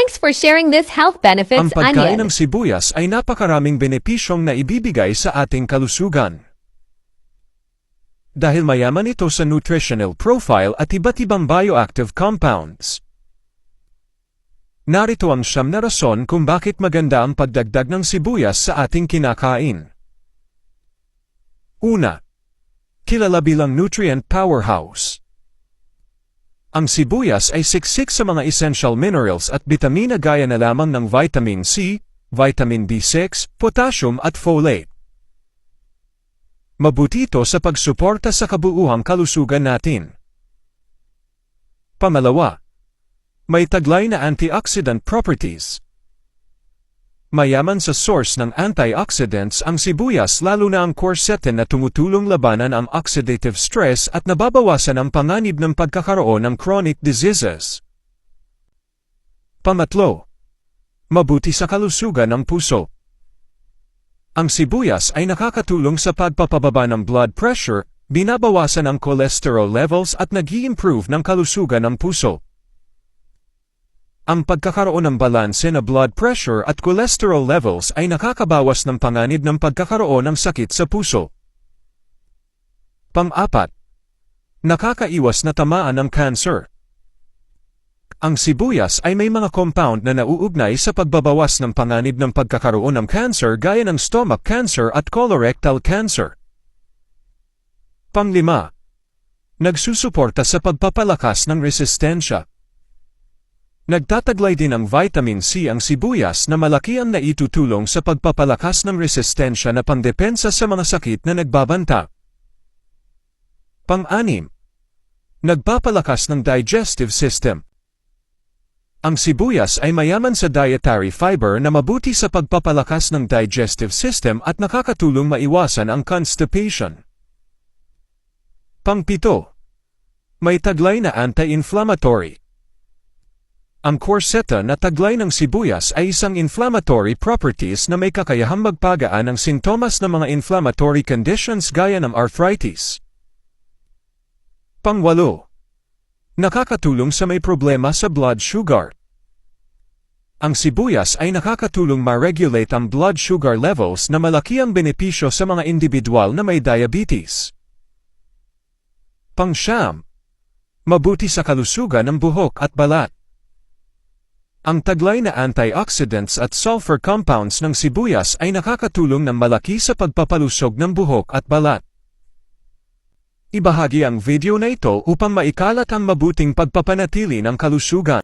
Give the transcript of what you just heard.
Thanks for sharing this health benefits, Ang pagkain Onion. ng sibuyas ay napakaraming benepisyong na ibibigay sa ating kalusugan. Dahil mayaman ito sa nutritional profile at iba't ibang bioactive compounds. Narito ang 9 na rason kung bakit maganda ang pagdagdag ng sibuyas sa ating kinakain. Una, kilala bilang nutrient powerhouse. Ang sibuyas ay siksik sa mga essential minerals at bitamina gaya na lamang ng vitamin C, vitamin B6, potassium at folate. Mabuti ito sa pagsuporta sa kabuuhang kalusugan natin. Pangalawa, may taglay na antioxidant properties. Mayaman sa source ng antioxidants ang sibuyas lalo na ang quercetin na tumutulong labanan ang oxidative stress at nababawasan ang panganib ng pagkakaroon ng chronic diseases. Pangatlo, mabuti sa kalusugan ng puso. Ang sibuyas ay nakakatulong sa pagpapababa ng blood pressure, binabawasan ang cholesterol levels at nag-i-improve ng kalusugan ng puso. Ang pagkakaroon ng balanse na blood pressure at cholesterol levels ay nakakabawas ng panganib ng pagkakaroon ng sakit sa puso. Pang-apat, nakakaiwas na tamaan ng cancer. Ang sibuyas ay may mga compound na nauugnay sa pagbabawas ng panganib ng pagkakaroon ng cancer gaya ng stomach cancer at colorectal cancer. Pang-lima, nagsusuporta sa pagpapalakas ng resistensya. Nagtataglay din ng vitamin C ang sibuyas na malaki ang naitutulong sa pagpapalakas ng resistensya na pangdepensa sa mga sakit na nagbabanta. Pang-anim, nagpapalakas ng digestive system. Ang sibuyas ay mayaman sa dietary fiber na mabuti sa pagpapalakas ng digestive system at nakakatulong maiwasan ang constipation. Pang-pito, may taglay na anti-inflammatory. Ang quercetin na taglay ng sibuyas ay isang inflammatory properties na may kakayahang magpagaan ng sintomas ng mga inflammatory conditions gaya ng arthritis. Pang-walo, nakakatulong sa may problema sa blood sugar. Ang sibuyas ay nakakatulong ma-regulate ang blood sugar levels na malaki ang benepisyo sa mga individual na may diabetes. Pang-siyam, mabuti sa kalusugan ng buhok at balat. Ang taglay na antioxidants at sulfur compounds ng sibuyas ay nakakatulong ng malaki sa pagpapalusog ng buhok at balat. Ibahagi ang video na ito upang maikalat ang mabuting pagpapanatili ng kalusugan.